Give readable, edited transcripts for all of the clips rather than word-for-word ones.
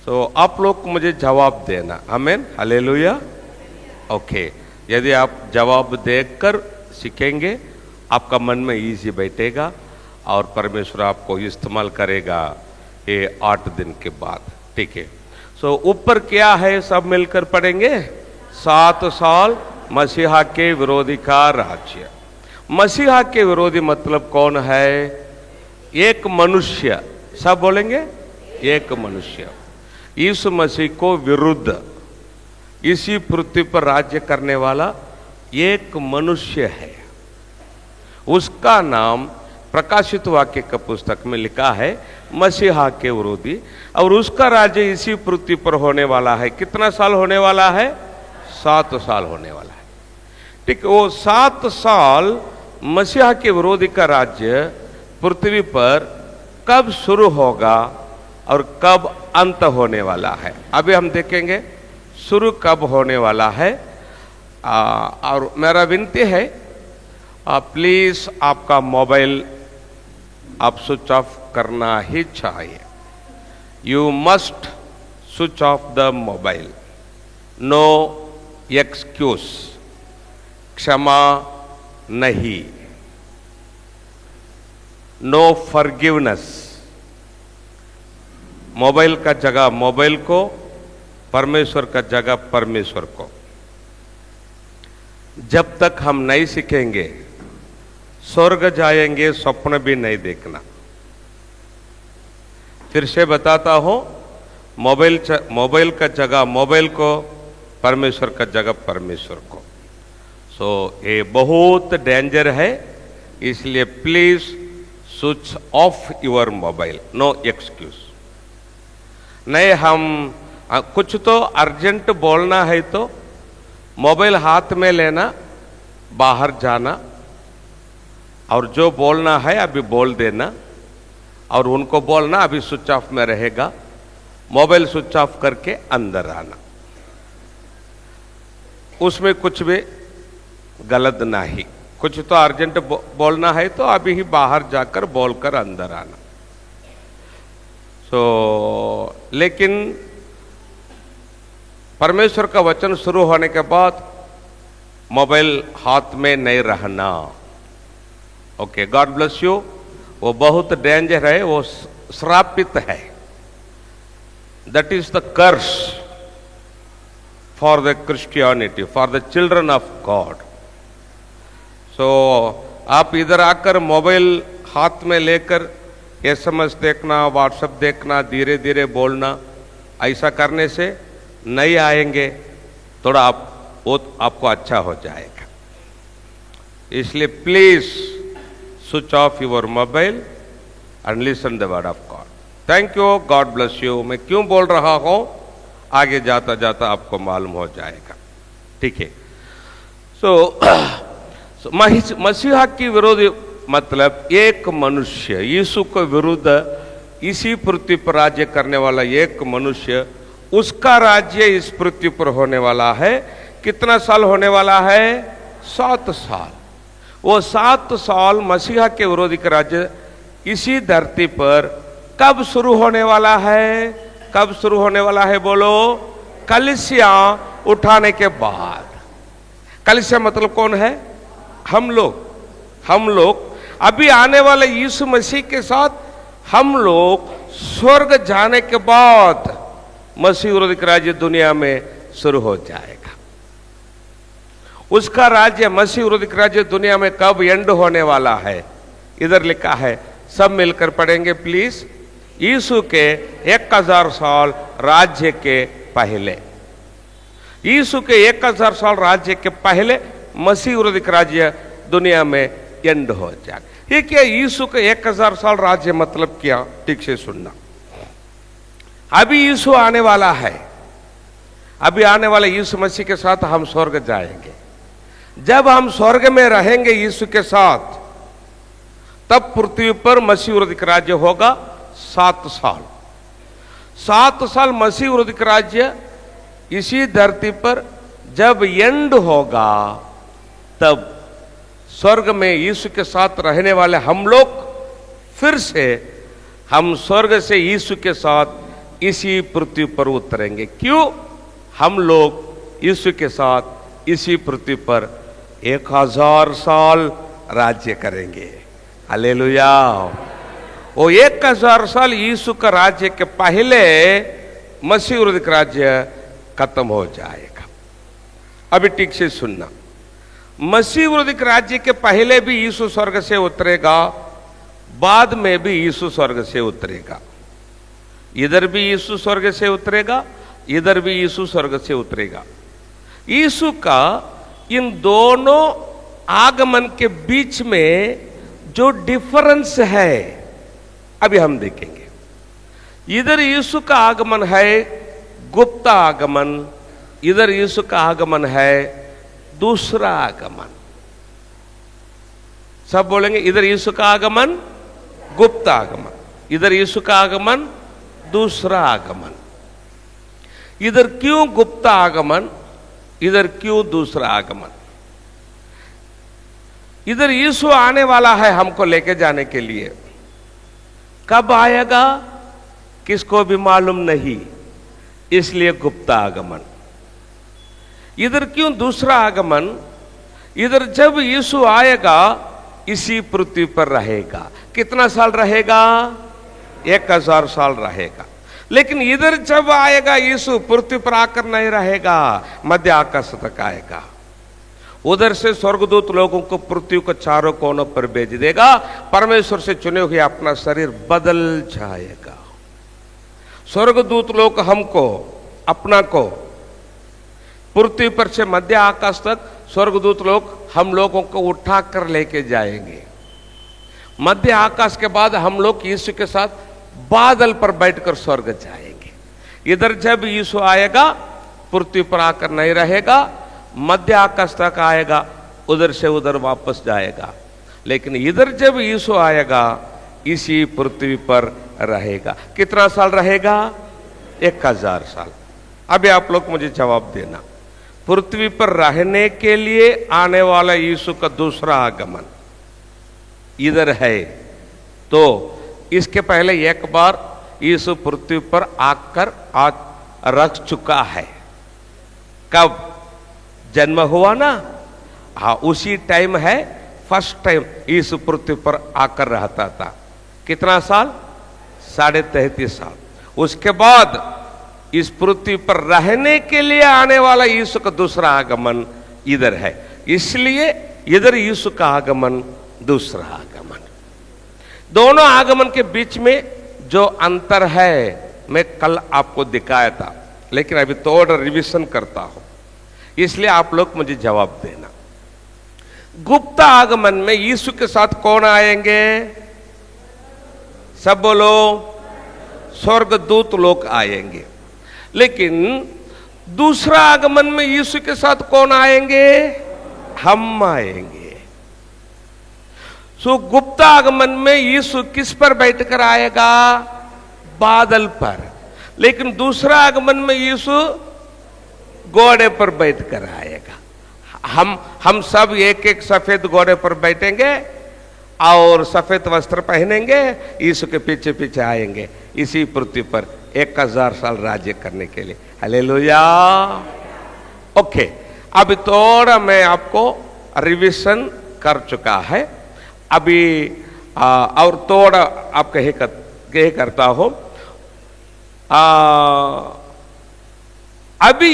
तो आप लोग मुझे जवाब देना, आमीन, हालेलुया। ओके, यदि आप जवाब देकर सीखेंगे आपका मन में इजी बैठेगा और परमेश्वर आपको इस्तेमाल करेगा ये 8 दिन के बाद, ठीक है। सो ऊपर क्या है सब मिलकर पढ़ेंगे। 7 साल मसीहा के विरोधी का राज्य। मसीहा के विरोधी मतलब कौन है? एक मनुष्य, सब बोलेंगे एक मनुष्य, यीशु मसीह को विरुद्ध इसी पृथ्वी पर राज्य करने वाला एक मनुष्य है। उसका नाम प्रकाशित वाक्य का पुस्तक में लिखा है मसीहा के विरोधी, और उसका राज्य इसी पृथ्वी पर होने वाला है। कितना साल होने वाला है? 7 साल होने वाला है, ठीक। वो 7 साल मसीहा के विरोधी का राज्य पृथ्वी पर कब शुरू होगा और कब अंत होने वाला है, अभी हम देखेंगे शुरू कब होने वाला है। और मेरा विनती है प्लीज आपका मोबाइल आप स्विच ऑफ करना ही चाहिए। You must switch off the mobile, no excuse, क्षमा नहीं, नो फॉरगिवनेस। मोबाइल का जगह मोबाइल को, परमेश्वर का जगह परमेश्वर को। जब तक हम नहीं सीखेंगे स्वर्ग जाएंगे स्वप्न भी नहीं देखना। फिर से बताता हूं, मोबाइल का जगह मोबाइल को, परमेश्वर का जगह परमेश्वर को। सो ये बहुत डेंजर है, इसलिए please switch off your mobile, no excuse. नहीं, हम कुछ तो अर्जेंट बोलना है तो मोबाइल हाथ में लेना, बाहर जाना, और जो बोलना है अभी बोल देना, और उनको बोलना अभी स्विच ऑफ में रहेगा, मोबाइल स्विच ऑफ करके अंदर आना। उसमें कुछ भी गलत नहीं। कुछ तो अर्जेंट बोलना है तो अभी ही बाहर जाकर बोलकर अंदर आना। लेकिन परमेश्वर का वचन शुरू होने के बाद मोबाइल हाथ में नहीं रहना। Okay, God bless you. वो बहुत डेंजर है, वो श्रापित है। That is the curse for the Christianity, for the children of God. So आप इधर आकर मोबाइल हाथ में लेकर एसएमएस देखना, व्हाट्सएप देखना, धीरे धीरे बोलना, ऐसा करने से नहीं आएंगे, थोड़ा आपको अच्छा हो जाएगा। इसलिए please switch off your mobile and listen the word of God. Thank you, God bless you. मैं क्यों बोल रहा हूं आगे जाता जाता आपको मालूम हो जाएगा, ठीक है। मसीहा की विरोधी मतलब एक मनुष्य, यीशु को विरुद्ध इसी पृथ्वी पर राज्य करने वाला एक मनुष्य, उसका राज्य इस पृथ्वी पर होने वाला है। कितना साल होने वाला है? 7 साल। वो 7 साल मसीहा के विरोधी का राज्य इसी धरती पर कब शुरू होने वाला है? कब शुरू होने वाला है बोलो? कलीसिया उठाने के बाद। कलीसिया मतलब कौन है? हम लोग अभी आने वाले यीशु मसीह के साथ हम लोग स्वर्ग जाने के बाद मसीह विरोधी राज्य दुनिया में शुरू हो जाएगा। उसका राज्य, मसीह विरोधी राज्य दुनिया में कब एंड होने वाला है? इधर लिखा है, सब मिलकर पढ़ेंगे प्लीज। यीशु के 1000 साल राज्य के पहले, यीशु के 1000 साल राज्य के पहले मसीह विरोधी राज्य दुनिया में एंड हो जाएगा। ये क्या यीशु के 1000 साल राज्य मतलब क्या? ठीक से सुनना। अभी यीशु आने वाला है, अभी आने वाले यीशु मसीह के साथ हम स्वर्ग जाएंगे। जब हम स्वर्ग में रहेंगे यीशु के साथ, तब पृथ्वी पर मसीह विरोधी राज्य होगा 7 साल। 7 साल मसीह विरोधी राज्य इसी धरती पर जब एंड होगा, तब स्वर्ग में यीशु के साथ रहने वाले हम लोग फिर से हम स्वर्ग से यीशु के साथ इसी पृथ्वी पर उतरेंगे। क्यों? हम लोग यीशु के साथ इसी पृथ्वी पर 1000 साल राज्य करेंगे। हालेलुया। वो 1000 साल यीशु का राज्य के पहले मसीह विरोधी राज्य खत्म हो जाएगा। अभी ठीक से सुनना, मसीह विरोधी राज्य के पहले भी यीशु स्वर्ग से उतरेगा, बाद में भी यीशु स्वर्ग से उतरेगा। इधर भी यीशु स्वर्ग से उतरेगा, इधर भी यीशु स्वर्ग से उतरेगा। यीशु का इन दोनों आगमन के बीच में जो डिफरेंस है अभी हम देखेंगे। इधर यीशु का आगमन है गुप्त आगमन, इधर यीशु का आगमन है दूसरा आगमन। सब बोलेंगे, इधर यीशु का आगमन गुप्त आगमन, इधर यीशु का आगमन दूसरा आगमन। इधर क्यों गुप्त आगमन, इधर क्यों दूसरा आगमन? इधर यीशु आने वाला है हमको लेके जाने के लिए। कब आएगा किसको भी मालूम नहीं, इसलिए गुप्त आगमन। इधर क्यों दूसरा आगमन? इधर जब यीशु आएगा इसी पृथ्वी पर रहेगा। कितना साल रहेगा? 1000 साल रहेगा। लेकिन इधर जब आएगा यीशु पृथ्वी पर आकर नहीं रहेगा, मध्य आकाश तक आएगा। उधर से स्वर्गदूत लोगों को पृथ्वी को चारों कोनों पर भेज देगा। परमेश्वर से चुने हुए अपना शरीर बदल जाएगा। स्वर्गदूत लोग हमको अपना को पृथ्वी पर से मध्य आकाश तक स्वर्गदूत लोग हम लोगों को उठाकर लेके जाएंगे। मध्य आकाश के बाद हम लोग यीशु के साथ बादल पर बैठकर स्वर्ग जाएंगे। इधर जब यीशु आएगा पृथ्वी पर आकर नहीं रहेगा, मध्य आकाश तक आएगा, उधर से उधर वापस जाएगा। लेकिन इधर जब यीशु आएगा इसी पृथ्वी पर रहेगा। कितना साल रहेगा? 1000 साल। अभी आप लोग मुझे जवाब देना, पृथ्वी पर रहने के लिए आने वाला यीशु का दूसरा आगमन इधर है, तो इसके पहले एक बार यीशु पृथ्वी पर आकर रख चुका है। कब जन्म हुआ ना, हाँ उसी टाइम है फर्स्ट टाइम यीशु पृथ्वी पर आकर रहता था। कितना साल? 33.5 साल। उसके बाद इस पृथ्वी पर रहने के लिए आने वाला यीशु का दूसरा आगमन इधर है, इसलिए इधर यीशु का आगमन दूसरा आगमन। दोनों आगमन के बीच में जो अंतर है मैं कल आपको दिखाया था, लेकिन अभी थोड़ा रिवीजन करता हूं, इसलिए आप लोग मुझे जवाब देना। गुप्त आगमन में यीशु के साथ कौन आएंगे? सब बोलो, स्वर्गदूत लोग आएंगे। लेकिन दूसरा आगमन में यीशु के साथ कौन आएंगे? हम आएंगे। सो गुप्त आगमन में यीशु किस पर बैठकर आएगा? बादल पर। लेकिन दूसरा आगमन में यीशु घोड़े पर बैठकर आएगा। हम सब एक एक सफेद घोड़े पर बैठेंगे और सफेद वस्त्र पहनेंगे, यीशु के पीछे पीछे आएंगे इसी पृथ्वी पर 1000 साल राज्य करने के लिए। हालेलुया। ओके, अभी थोड़ा मैं आपको रिवीजन कर चुका है, अभी और थोड़ा आपका ये करता हूं। अभी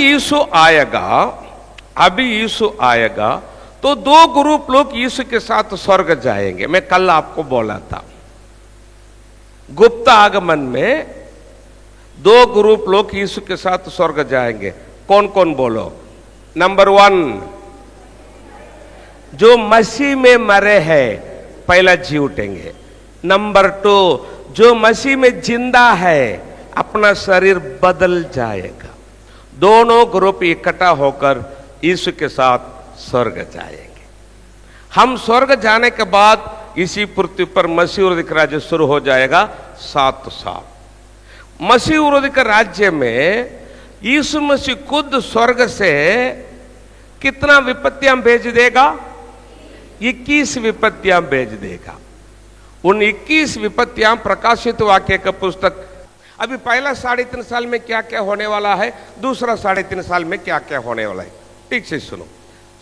यीशु आएगा तो 2 ग्रुप लोग यीशु के साथ स्वर्ग जाएंगे। मैं कल आपको बोला था, गुप्त आगमन में 2 ग्रुप लोग यीशु के साथ स्वर्ग जाएंगे। कौन कौन बोलो? नंबर 1, जो मसीह में मरे हैं पहला जी उठेंगे। नंबर 2, जो मसीह में जिंदा है अपना शरीर बदल जाएगा। दोनों ग्रुप इकट्ठा होकर यीशु के साथ स्वर्ग जाएंगे। हम स्वर्ग जाने के बाद इसी पृथ्वी पर मसीह विरोधी राज्य शुरू हो जाएगा 7 साल। मसीह विरोधी राज्य में यीशु मसीह खुद स्वर्ग से कितना विपत्तियां भेज देगा? 21 विपत्तियां भेज देगा। उन 21 विपत्तियां प्रकाशित वाक्य का पुस्तक अभी पहला 3.5 साल में क्या क्या होने वाला है, दूसरा 3.5 साल में क्या क्या होने वाला है। ठीक से सुनो।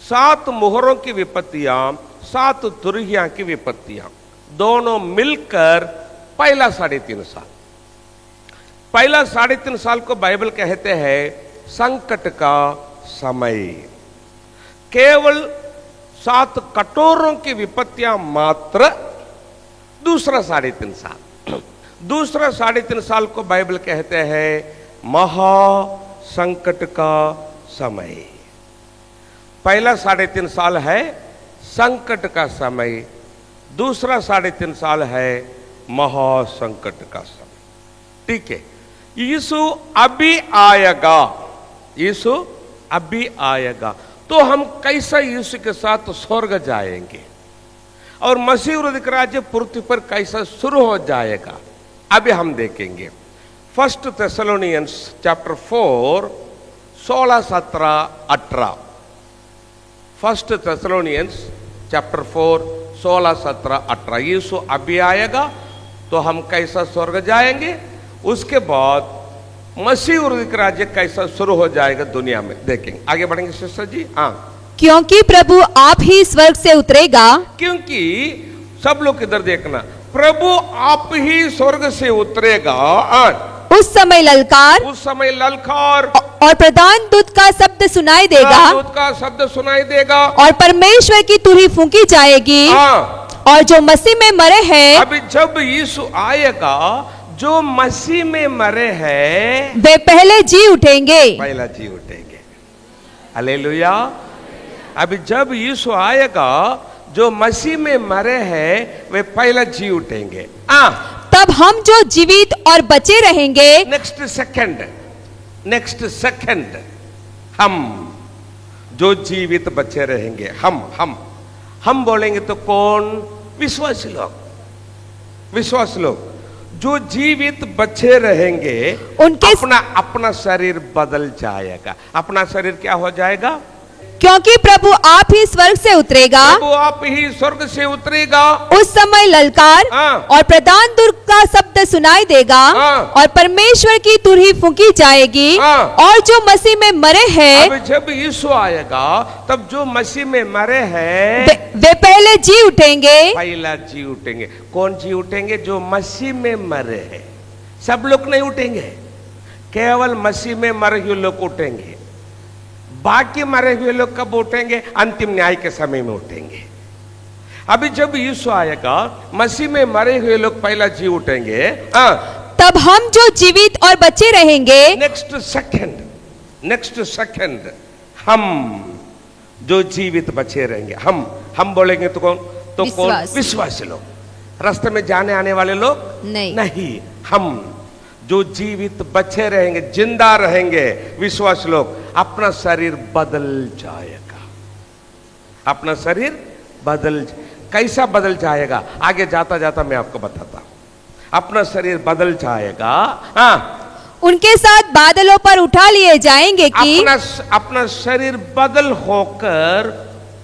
7 मोहरों की विपत्तियां, 7 तुरहियां की विपत्तियां, दोनों मिलकर पहला 3.5 साल। पहला 3.5 साल को बाइबल कहते हैं संकट का समय। केवल 7 कटोरों की विपत्तियां मात्र दूसरा 3.5 साल। दूसरा 3.5 साल को बाइबल कहते हैं महा संकट का समय। पहला 3.5 साल है संकट का समय, दूसरा 3.5 साल है महासंकट का समय। ठीक है, यीशु अभी आएगा, यीशु अभी आएगा। तो हम कैसा यीशु के साथ स्वर्ग जाएंगे और मसीह विरुद्ध राज्य पृथ्वी पर कैसा शुरू हो जाएगा, अभी हम देखेंगे। 1 थेसलोनियंस चैप्टर 4 16, 17, 18। 1 Thessalonians chapter 4 16, 17, 18। यीशु अभी आएगा तो हम कैसा स्वर्ग जाएंगे, उसके बाद मसीह विरुद्ध राज्य कैसा शुरू हो जाएगा दुनिया में, देखेंगे। आगे बढ़ेंगे सिस्टर जी। हाँ, क्योंकि प्रभु आप ही स्वर्ग से उतरेगा। क्योंकि सब लोग इधर देखना, प्रभु आप ही स्वर्ग से उतरेगा। उस समय ललकार, उस समय ललकार और प्रधान दूत का शब्द सुनाई देगा, दूत का शब्द सुनाई देगा, और परमेश्वर की तुरही फूंकी जाएगी। और जो मसीह में मरे हैं, अभी जब यीशु आएगा, जो मसीह में मरे हैं वे पहले जी उठेंगे। पहला जी उठेंगे। हालेलुया। अभी जब यीशु आएगा, जो मसीह में मरे हैं वे पहला जी उठेंगे। तब हम जो जीवित और बचे रहेंगे, नेक्स्ट सेकंड हम जो जीवित बचे रहेंगे, हम बोलेंगे तो कौन? विश्वासी लोग जो जीवित बचे रहेंगे, उनके अपना शरीर बदल जाएगा। अपना शरीर क्या हो जाएगा? क्योंकि प्रभु आप ही स्वर्ग से उतरेगा। प्रभु आप ही स्वर्ग से उतरेगा। उस समय ललकार और प्रधान दूत का शब्द सुनाई देगा, और परमेश्वर की तुरही फूंकी जाएगी। और जो मसीह में मरे हैं, अब जब यीशु आएगा तब जो मसीह में मरे हैं वे पहले जी उठेंगे। पहला जी उठेंगे। कौन जी उठेंगे? जो मसीह में मरे हैं। सब लोग नहीं उठेंगे, केवल मसीह में मरे हुए लोग उठेंगे। बाकी मरे हुए लोग कब उठेंगे? अंतिम न्याय के समय में उठेंगे। अभी जब यीशु आएगा, मसीह में मरे हुए लोग पहला जी उठेंगे। तब हम जो जीवित और बचे रहेंगे, नेक्स्ट सेकंड हम जो जीवित बचे रहेंगे, हम बोलेंगे तो कौन? तो कौन? विश्वासी लोग। रास्ते में जाने आने वाले लोग नहीं। हम जो जीवित बचे रहेंगे, जिंदा रहेंगे, विश्वास लोग, अपना शरीर बदल जाएगा। अपना शरीर कैसा बदल जाएगा? आगे जाता जाता मैं आपको बताता हूं। अपना शरीर बदल जाएगा। उनके साथ बादलों पर उठा लिए जाएंगे कि अपना शरीर बदल होकर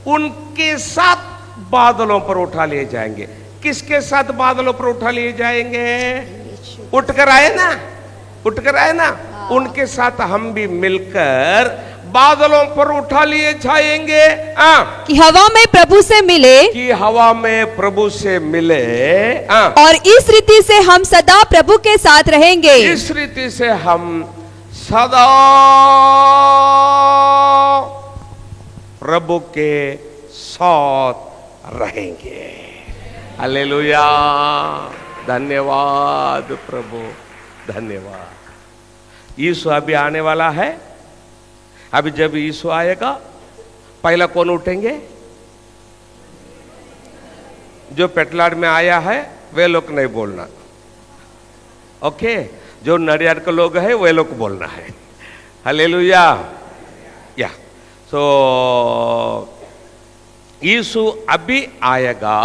उनके साथ बादलों पर उठा लिए जाएंगे। किसके साथ बादलों पर उठा लिए जाएंगे? उठकर आए ना, उनके साथ हम भी मिलकर बादलों पर उठा लिए जाएंगे। कि हवा में प्रभु से मिले, और इस रीति से हम सदा प्रभु के साथ रहेंगे। इस रीति से हम सदा प्रभु के साथ रहेंगे। हालेलुया। धन्यवाद प्रभु, धन्यवाद। यीशु अभी आने वाला है। अभी जब यीशु आएगा, पहला कौन उठेंगे? जो पेटलाड में आया है वे लोग नहीं बोलना, ओके? जो नडियाड के लोग हैं वे लोग बोलना है। हालेलुया। या सो यीशु अभी आएगा,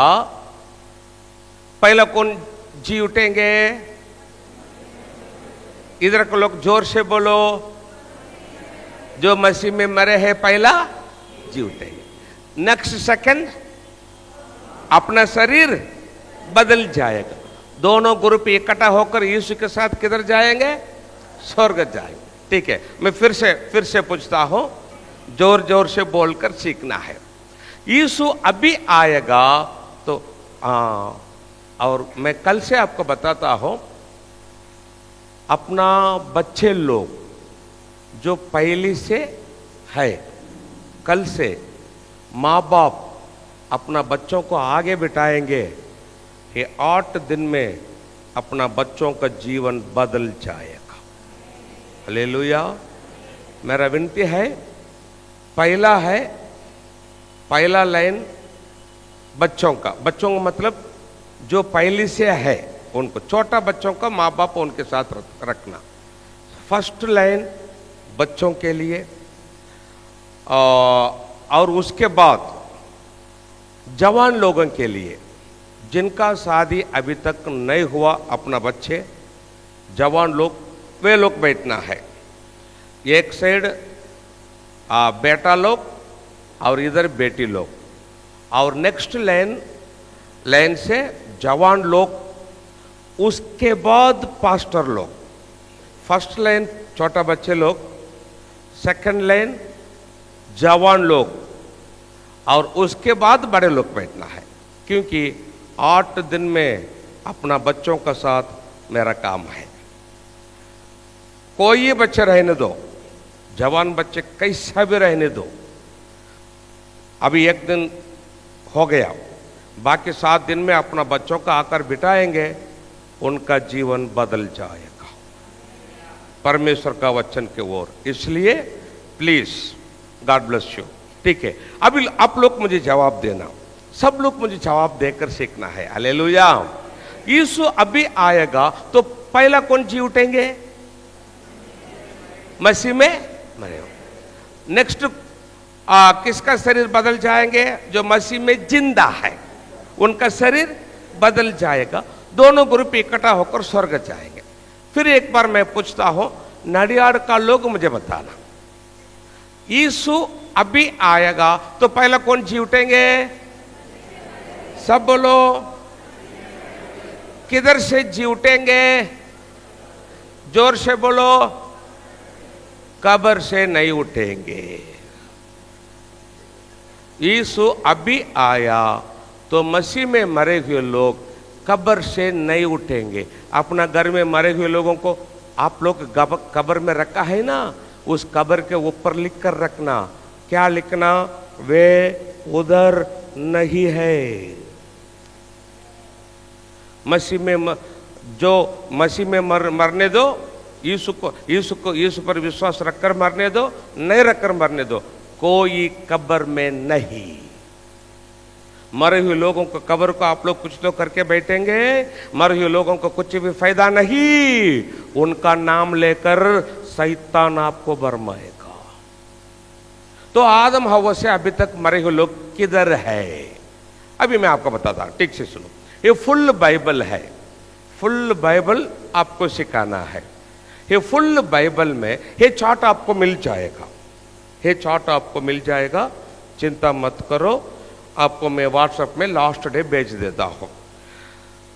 पहला कौन जी उठेंगे? इधर के लोग जोर से बोलो। जो मसीह में मरे हैं पहला जी उठेंगे। नेक्स्ट सेकंड अपना शरीर बदल जाएगा। दोनों ग्रुप इकट्ठा होकर यीशु के साथ किधर जाएंगे? स्वर्ग जाएंगे। ठीक है, मैं फिर से पूछता हूं, जोर जोर से बोलकर सीखना है। यीशु अभी आएगा तो और मैं कल से आपको बताता हूं, अपना बच्चे लोग जो पहले से है, कल से माँ बाप अपना बच्चों को आगे बिठाएंगे कि 8 दिन में अपना बच्चों का जीवन बदल जाएगा। हालेलुया। मेरा विनती है, पहला लाइन बच्चों का मतलब जो पहले से है उनको, छोटा बच्चों का माँ बाप उनके साथ रखना। फर्स्ट लाइन बच्चों के लिए, और उसके बाद जवान लोगों के लिए जिनका शादी अभी तक नहीं हुआ, अपना बच्चे जवान लोग, वे लोग बैठना है। एक साइड बेटा लोग और इधर बेटी लोग, और नेक्स्ट लाइन से जवान लोग, उसके बाद पास्टर लोग। फर्स्ट लाइन छोटा बच्चे लोग, सेकंड लाइन जवान लोग, और उसके बाद बड़े लोग बैठना है। क्योंकि 8 दिन में अपना बच्चों का साथ मेरा काम है। कोई बच्चे रहने दो, जवान बच्चे कैसा भी रहने दो, अभी 1 दिन हो गया, बाकी 7 दिन में अपना बच्चों का आकर बिठाएंगे, उनका जीवन बदल जाएगा परमेश्वर का वचन के ओर। इसलिए प्लीज, गॉड ब्लेस यू। ठीक है, अभी आप लोग मुझे जवाब देना, सब लोग मुझे जवाब देकर सीखना है। हालेलुया। यीशु अभी आएगा तो पहला कौन जी उठेंगे? मसीह में मरे हो। नेक्स्ट किसका शरीर बदल जाएंगे? जो मसीह में जिंदा है उनका शरीर बदल जाएगा। दोनों ग्रुप इकट्ठा होकर स्वर्ग जाएंगे। फिर एक बार मैं पूछता हूं, नडियाड का लोग मुझे बताना, यीशु अभी आएगा तो पहला कौन जी उठेंगे? सब बोलो, किधर से जी उठेंगे? जोर से बोलो। कब्र से नहीं उठेंगे। यीशु अभी आया तो मसीह में मरे हुए लोग कब्र से नहीं उठेंगे। अपना घर में मरे हुए लोगों को आप लोग कब्र में रखा है ना, उस कब्र के ऊपर लिख कर रखना। क्या लिखना? वे उधर नहीं है। मसीह में जो मसीह में मरने दो, यीशु पर विश्वास रखकर मरने दो, नहीं रखकर मरने दो, कोई कब्र में नहीं। मरे हुए लोगों को कब्र को आप लोग कुछ तो करके बैठेंगे, मरे हुए लोगों को कुछ भी फायदा नहीं। उनका नाम लेकर शैतान आपको बरमाएगा। तो आदम हव्वा से अभी तक मरे हुए लोग किधर है? अभी मैं आपको बताता हूं, ठीक से सुनो। ये फुल बाइबल है, फुल बाइबल आपको सिखाना है। ये फुल बाइबल में ये चार्ट आपको मिल जाएगा, ये चार्ट आपको मिल जाएगा, चिंता मत करो। आपको मैं व्हाट्सएप में लास्ट डे भेज देता हूं।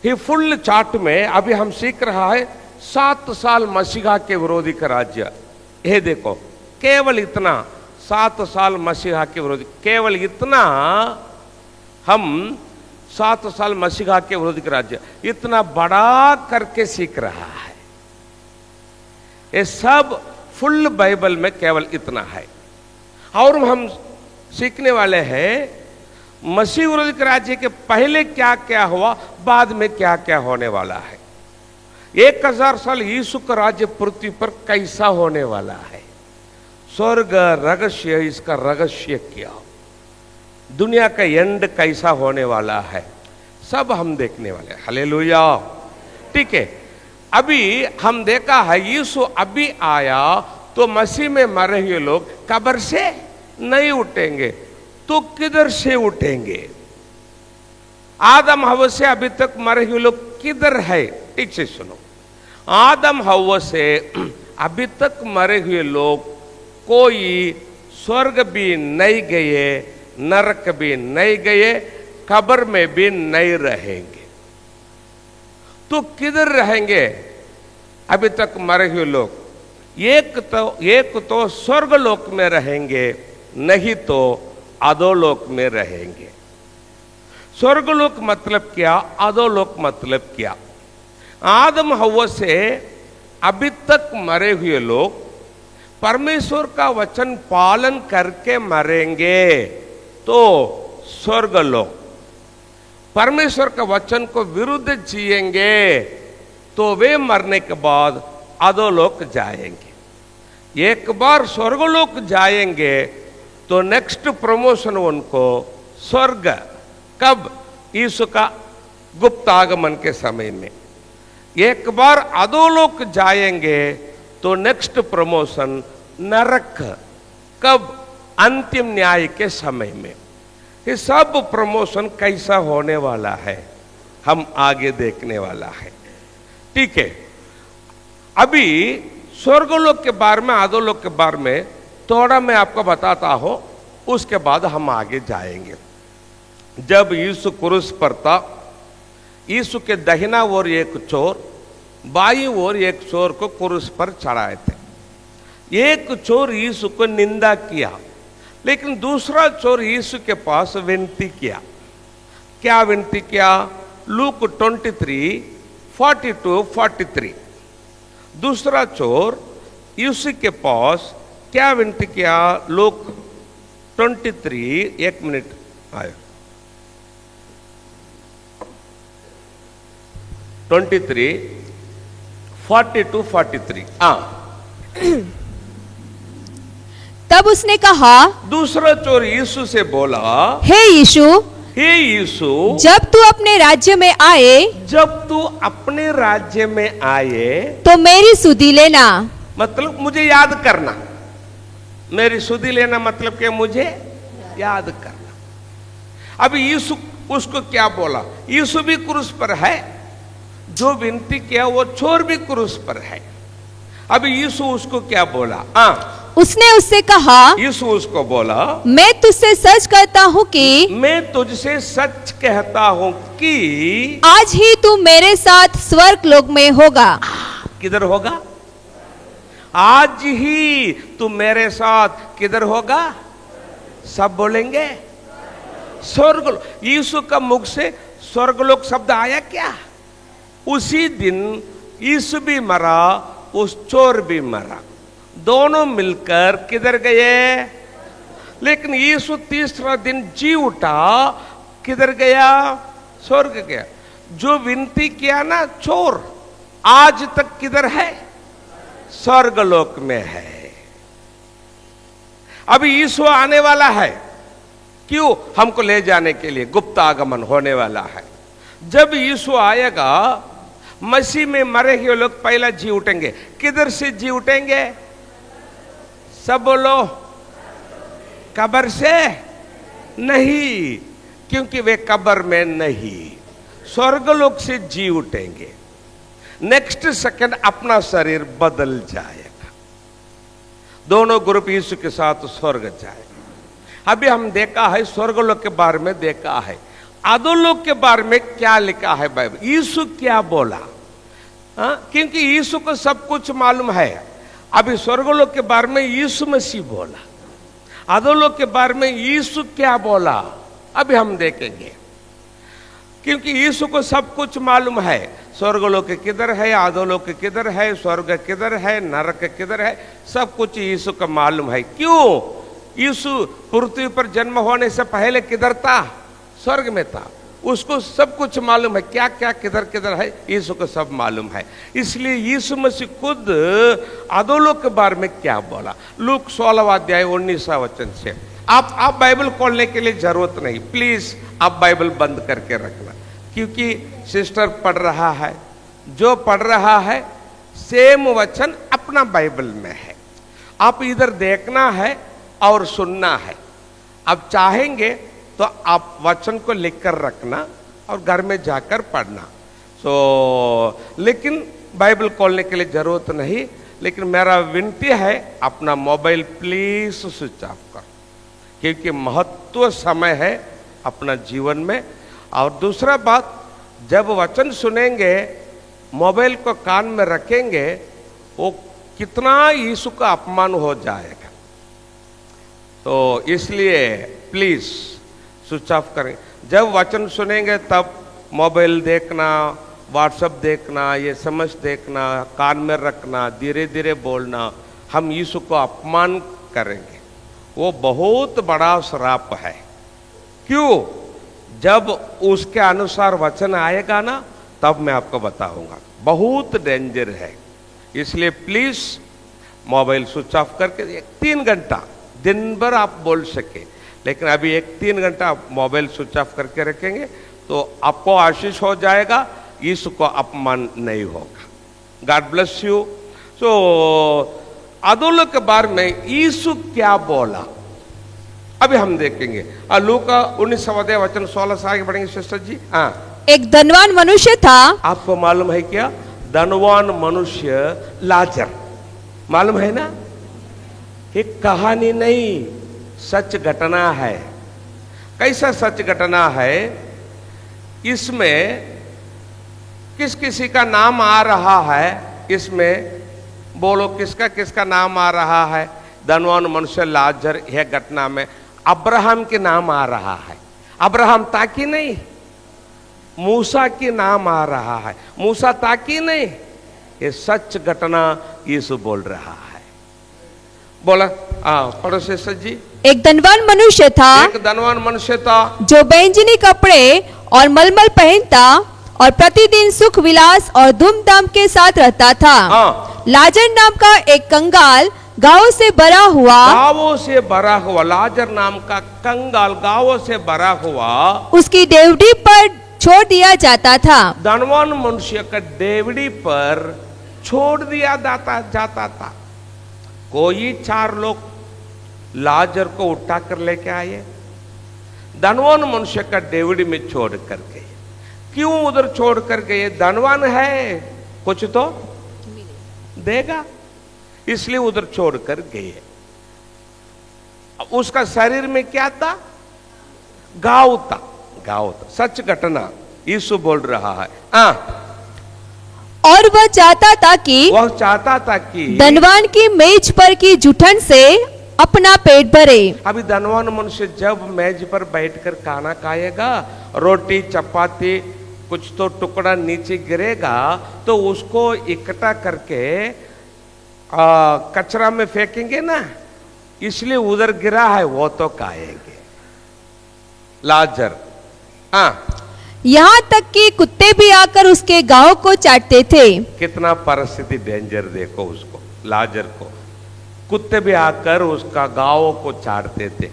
ये फुल चार्ट में अभी हम सीख रहा है 7 साल मसीहा के विरोधी का राज्य। ये देखो, केवल इतना 7 साल मसीहा के विरोधी, केवल इतना हम 7 साल मसीहा के विरोधी का राज्य इतना बड़ा करके सीख रहा है। ये सब फुल बाइबल में केवल इतना है। और हम सीखने वाले हैं मसीह विरोधी राज्य के पहले क्या क्या हुआ, बाद में क्या क्या होने वाला है। 1000 साल यीशु का राज्य पृथ्वी पर कैसा होने वाला है, स्वर्ग रहस्य, इसका रहस्य क्या, दुनिया का एंड कैसा होने वाला है, सब हम देखने वाले। हालेलुया। ठीक है, अभी हम देखा है यीशु अभी आया तो मसीह में मरे हुए लोग कब्र से नहीं उठेंगे, तो किधर से उठेंगे? आदम हव्वा से अभी तक मरे हुए लोग किधर है? ठीक से सुनो। आदम हव्वा से अभी तक मरे हुए लोग कोई स्वर्ग भी नहीं गए, नरक भी नहीं गए, कब्र में भी नहीं रहेंगे। तो किधर रहेंगे अभी तक मरे हुए लोग? एक तो स्वर्गलोक में रहेंगे, नहीं तो अधोलोक में रहेंगे। स्वर्गलोक मतलब क्या, अधोलोक मतलब क्या? आदम हव्वा से अभी तक मरे हुए लोग परमेश्वर का वचन पालन करके मरेंगे तो स्वर्गलोक, परमेश्वर का वचन को विरुद्ध जिएंगे तो वे मरने के बाद अधोलोक जाएंगे। एक बार स्वर्गलोक जाएंगे तो नेक्स्ट प्रमोशन उनको स्वर्ग, कब? यीशु का गुप्त आगमन के समय में। एक बार अधोलोक जाएंगे तो नेक्स्ट प्रमोशन नरक, कब? अंतिम न्याय के समय में। ये सब प्रमोशन कैसा होने वाला है हम आगे देखने वाला है, ठीक है। अभी स्वर्गलोक के बारे में, अधोलोक के बारे में थोड़ा मैं आपको बताता हूं, उसके बाद हम आगे जाएंगे। जब यीशु क्रूस पर था, यीशु के दाहिना ओर एक चोर, बाईं ओर एक चोर को क्रूस पर चढ़ाए थे। एक चोर यीशु को निंदा किया, लेकिन दूसरा चोर यीशु के पास विनती किया। क्या विनती किया? लूक 23:42-43। दूसरा चोर यीशु के पास क्या विनती किया? लूक 23, एक मिनट आयो, 23:42-43। तब उसने कहा, दूसरा चोर यीशु से बोला, हे यीशु, जब तू अपने राज्य में आए, जब तू अपने राज्य में आए तो मेरी सुधि लेना। मतलब मुझे याद करना। मेरी सुधि लेना मतलब कि मुझे याद करना। अब यीशु उसको क्या बोला? यीशु भी क्रूस पर है, जो विनती किया वो चोर भी क्रूस पर है। अब यीशु उसको क्या बोला? उसने उससे कहा, यीशु उसको बोला, मैं तुझसे सच कहता हूँ कि, मैं तुझसे सच कहता हूँ कि आज ही तू मेरे साथ स्वर्ग लोक में होगा। किधर होगा? आज ही तू मेरे साथ किधर होगा? सब बोलेंगे स्वर्ग। यीशु का मुख से स्वर्गलोक शब्द आया क्या? उसी दिन यीशु भी मरा, उस चोर भी मरा, दोनों मिलकर किधर गए? लेकिन यीशु तीसरा दिन जी उठा, किधर गया? स्वर्ग गया। जो विनती किया ना चोर, आज तक किधर है? स्वर्गलोक में है। अभी यीशु आने वाला है, क्यों? हमको ले जाने के लिए गुप्त आगमन होने वाला है। जब यीशु आएगा, मसीह में मरे हुए लोग पहला जी उठेंगे। किधर से जी उठेंगे? सब बोलो, कब्र से नहीं, क्योंकि वे कब्र में नहीं, स्वर्गलोक से जी उठेंगे। नेक्स्ट सेकंड अपना शरीर बदल जाएगा, दोनों ग्रुप यीशु के साथ स्वर्ग जाएगा। अभी हम देखा है स्वर्गलोक के बारे में, देखा है अधोलोक के बारे में क्या लिखा है बाइबल, यीशु क्या बोला। क्योंकि यीशु को सब कुछ मालूम है। अभी स्वर्गलोक के बारे में यीशु मसीह बोला, अधोलोक के बारे में यीशु क्या बोला, अभी हम देखेंगे। क्योंकि यीशु को सब कुछ मालूम है, स्वर्गलोक किधर है, अधोलोक किधर है, स्वर्ग किधर है, नरक किधर है, सब कुछ यीशु को मालूम है। क्यों? यीशु पृथ्वी पर जन्म होने से पहले किधर था? स्वर्ग में था। उसको सब कुछ मालूम है, क्या क्या किधर किधर है, यीशु को सब मालूम है। इसलिए यीशु मसीह खुद अधोलोक के बारे में क्या बोला, लूक 16:19 वचन से। आप बाइबल खोलने के लिए जरूरत नहीं, प्लीज आप बाइबल बंद करके रखना, क्योंकि सिस्टर पढ़ रहा है, जो पढ़ रहा है सेम वचन अपना बाइबल में है। आप इधर देखना है और सुनना है। आप चाहेंगे तो आप वचन को लिखकर रखना और घर में जाकर पढ़ना। लेकिन बाइबल खोलने के लिए जरूरत नहीं, लेकिन मेरा विनती है अपना मोबाइल प्लीज स्विच ऑफ कर, क्योंकि महत्व समय है अपना जीवन में। और दूसरा बात, जब वचन सुनेंगे मोबाइल को कान में रखेंगे वो कितना यीशु का अपमान हो जाएगा। तो इसलिए प्लीज स्विच ऑफ करें। जब वचन सुनेंगे तब मोबाइल देखना, व्हाट्सएप देखना, ये समझ देखना, कान में रखना, धीरे धीरे बोलना, हम यीशु को अपमान करेंगे। वो बहुत बड़ा श्राप है। क्यों? जब उसके अनुसार वचन आएगा ना तब मैं आपको बताऊंगा। बहुत डेंजर है। इसलिए प्लीज मोबाइल स्विच ऑफ करके 3 घंटा दिन भर आप बोल सके, लेकिन अभी 3 घंटा आप मोबाइल स्विच ऑफ करके रखेंगे तो आपको आशीष हो जाएगा, यीशु को अपमान नहीं होगा। God bless you. सो अदोलों के बारे में यीशु क्या बोला अभी हम देखेंगे। लूका 19 वचन 16 से आगे बढ़ेंगे सिस्टर जी। हाँ, एक धनवान मनुष्य था। आपको मालूम है क्या? धनवान मनुष्य लाजर, मालूम है ना? एक कहानी नहीं, सच घटना है। कैसा सच घटना है? इसमें किस किसी का नाम आ रहा है? इसमें बोलो किसका किसका नाम आ रहा है? धनवान मनुष्य लाजर, यह घटना में अब्राहम के नाम आ रहा है। अब्राहम ताकि नहीं, मूसा के नाम आ रहा है। मूसा ताकि नहीं, ये सच घटना यीशु बोल रहा है। बोला पढ़ो सिस्टर जी। एक धनवान मनुष्य था। एक धनवान मनुष्य था जो बैंजनी कपड़े और मलमल पहनता और प्रतिदिन सुख विलास और धूमधाम के साथ रहता था। लाजर नाम का एक कंगाल गांवों से भरा हुआ, गांवों से भरा हुआ, लाजर नाम का कंगाल गांवों से भरा हुआ उसकी डेवढ़ी पर छोड़ दिया जाता था। धनवान मनुष्य का डेवढ़ी पर छोड़ दिया जाता था। कोई 4 लोग लाजर को उठा कर लेके आए, धनवान मनुष्य का डेवढ़ी में छोड़ कर गए। क्यों उधर छोड़ कर गए? धनवान है, कुछ तो देगा, इसलिए उधर छोड़ कर गए। उसका शरीर में क्या था? गाँव था, गाँव था। सच घटना यीशु बोल रहा है। और वह चाहता था कि धनवान की मेज पर की जुठन से अपना पेट भरे। अभी धनवान मनुष्य जब मेज पर बैठकर खाना खाएगा, रोटी चपाती कुछ तो टुकड़ा नीचे गिरेगा तो उसको इकट्ठा करके कचरा में फेंकेंगे ना, इसलिए उधर गिरा है वो तो खाएंगे। लाजर यहाँ तक कि कुत्ते भी आकर उसके गांव को चाटते थे। कितना परिस्थिति डेंजर देखो उसको, लाजर को। कुत्ते भी आकर उसका गांव को चाटते थे।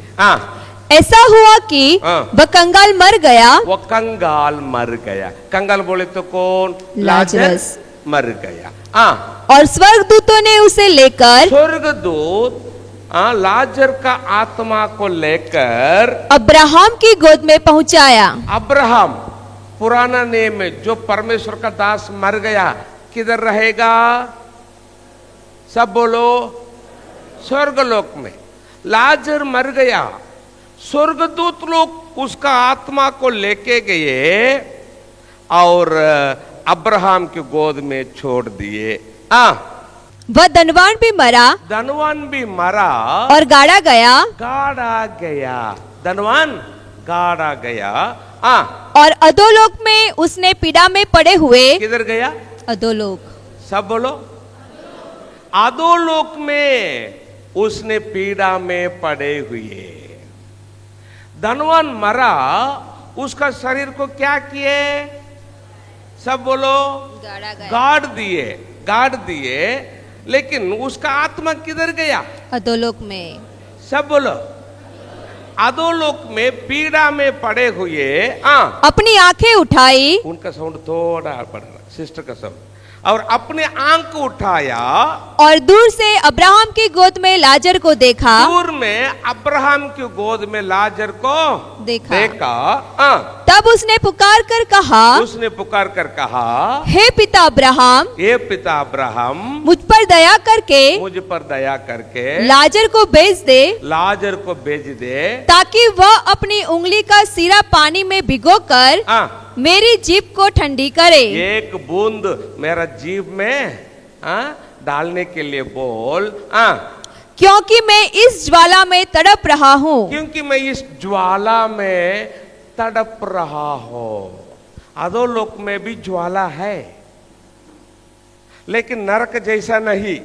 ऐसा हुआ कि वह कंगाल मर गया। वो कंगाल मर गया। कंगाल बोले तो कौन? लाजर मर गया। और स्वर्गदूतों ने उसे लेकर, स्वर्गदूत लाजर का आत्मा को लेकर अब्राहम की गोद में पहुंचाया। अब्राहम पुराना नेम में जो परमेश्वर का दास मर गया किधर रहेगा? सब बोलो, स्वर्गलोक में। लाजर मर गया, स्वर्गदूत लोग उसका आत्मा को लेके गए और अब्राहम की गोद में छोड़ दिए। वह धनवान भी मरा, धनवान भी मरा और गाड़ा गया, धनवान गाड़ा गया। और अधोलोक में उसने पीड़ा में पड़े हुए, किधर गया? अधोलोक। सब बोलो, अधोलोक में उसने पीड़ा में पड़े हुए। धनवान मरा, उसका शरीर को क्या किए? सब बोलो, गाड़ दिए, लेकिन उसका आत्मा किधर गया? अधोलोक में। सब बोलो, अधोलोक में पीड़ा में पड़े हुए अपनी आंखें उठाई। उनका साउंड थोड़ा बढ़ रहा, सिस्टर का साउंड। और अपने आंख उठाया और दूर से अब्राहम की गोद में लाजर को देखा। दूर में अब्राहम की गोद में लाजर को देखा। तब उसने पुकार कर कहा, हे पिता अब्राहम, मुझ पर दया करके लाजर को भेज दे, ताकि वह अपनी उंगली का सिरा पानी में भिगोकर मेरी जीभ को ठंडी करे। एक बूंद मेरा जीभ में डालने के लिए बोल। क्योंकि मैं इस ज्वाला में तड़प रहा हूँ। क्योंकि मैं इस ज्वाला में तड़प रहा हूं। अधोलोक में भी ज्वाला है, लेकिन नरक जैसा नहीं।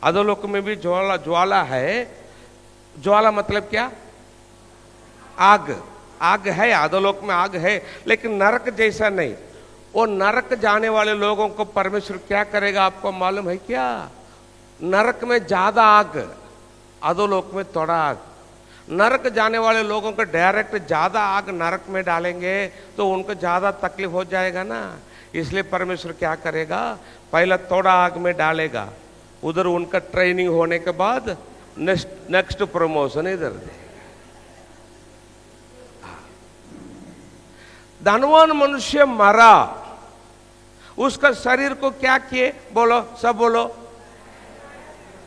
अधोलोक में भी ज्वाला है। ज्वाला मतलब क्या? आग। आग है, अधोलोक में आग है, लेकिन नरक जैसा नहीं। वो नरक जाने वाले लोगों को परमेश्वर क्या करेगा आपको मालूम है क्या? नरक में ज्यादा आग, अधोलोक में थोड़ा आग। नरक जाने वाले लोगों को डायरेक्ट ज्यादा आग नरक में डालेंगे तो उनको ज्यादा तकलीफ हो जाएगा ना। इसलिए परमेश्वर क्या करेगा, पहला थोड़ा आग में डालेगा, उधर उनका ट्रेनिंग होने के बाद नेक्स्ट प्रमोशन इधर दे। धनवान मनुष्य मरा, उसका शरीर को क्या किए? बोलो, सब बोलो,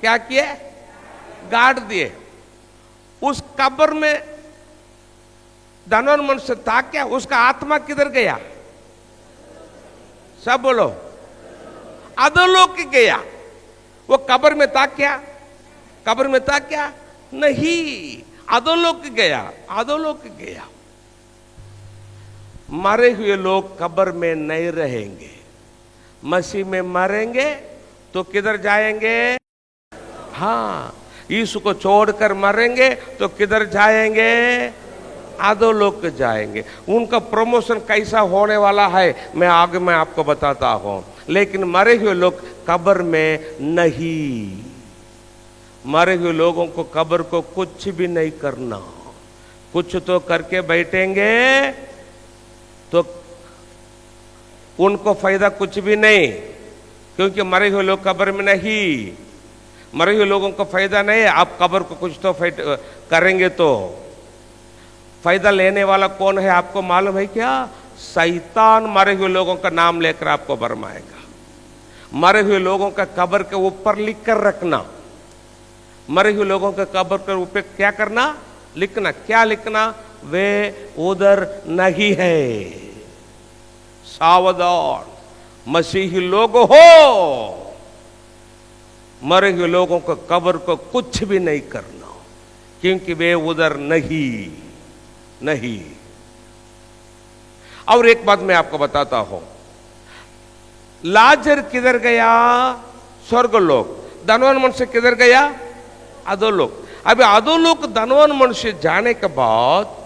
क्या किए? गाड़ दिए। उस कब्र में धनवान मनुष्य था क्या? उसका आत्मा किधर गया? सब बोलो, अधोलोक गया। वो कब्र में था क्या? कब्र में था क्या? नहीं, अधोलोक गया। अधोलोक गया। मरे हुए लोग कब्र में नहीं रहेंगे। मसीह में मरेंगे तो किधर जाएंगे? हाँ, यीशु को छोड़कर मरेंगे तो किधर जाएंगे? अधोलोक जाएंगे। उनका प्रमोशन कैसा होने वाला है मैं आगे मैं आपको बताता हूं। लेकिन मरे हुए लोग कब्र में नहीं। मरे हुए लोगों को कब्र को कुछ भी नहीं करना। कुछ तो करके बैठेंगे तो उनको फायदा कुछ भी नहीं, क्योंकि मरे हुए लोग कब्र में नहीं। मरे हुए लोगों को फायदा नहीं है। आप कब्र को कुछ तो करेंगे तो फायदा लेने वाला कौन है आपको मालूम है क्या? शैतान मरे हुए लोगों का नाम लेकर आपको भरमाएगा। मरे हुए लोगों का कब्र के ऊपर लिख कर रखना। मरे हुए लोगों के कब्र के ऊपर क्या करना? लिखना। क्या लिखना? वे उधर नहीं है। सावधान मसीही लोग हो, मरे हुए लोगों को कब्र को कुछ भी नहीं करना, क्योंकि वे उधर नहीं। और एक बात मैं आपको बताता हूं, लाजर किधर गया? स्वर्गलोक। धनवान मनुष्य किधर गया? अधोलोक। अभी अधोलोक धनवान मनुष्य जाने के बाद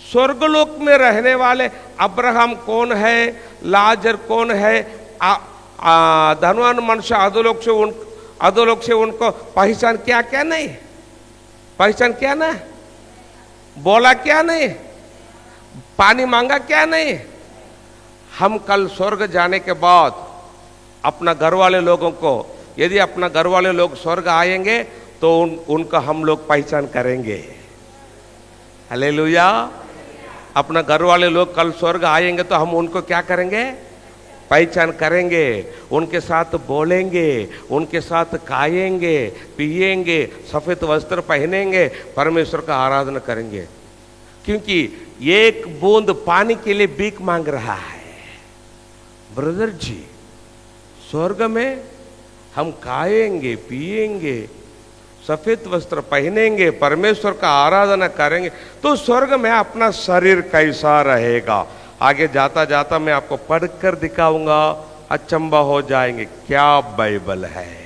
स्वर्गलोक में रहने वाले अब्राहम कौन है? लाजर कौन है? धनवान मनुष्य अधोलोक से उनको पहचान क्या नहीं? पहचान क्या ना? बोला क्या नहीं? पानी मांगा क्या नहीं? हम कल स्वर्ग जाने के बाद अपना घर वाले लोगों को, यदि अपना घर वाले लोग स्वर्ग आएंगे तो उनका हम लोग पहचान करेंगे। हालेलुया। अपना घर वाले लोग कल स्वर्ग आएंगे तो हम उनको क्या करेंगे? पहचान करेंगे। उनके साथ बोलेंगे, उनके साथ खाएंगे, पिएंगे, सफेद वस्त्र पहनेंगे, परमेश्वर का आराधना करेंगे। क्योंकि एक बूंद पानी के लिए भीख मांग रहा है। ब्रदर जी, स्वर्ग में हम खाएंगे, पिएंगे, सफेद वस्त्र पहनेंगे, परमेश्वर का आराधना करेंगे, तो स्वर्ग में अपना शरीर कैसा रहेगा? आगे जाता जाता मैं आपको पढ़कर दिखाऊंगा, अचंबा हो जाएंगे। क्या बाइबल है!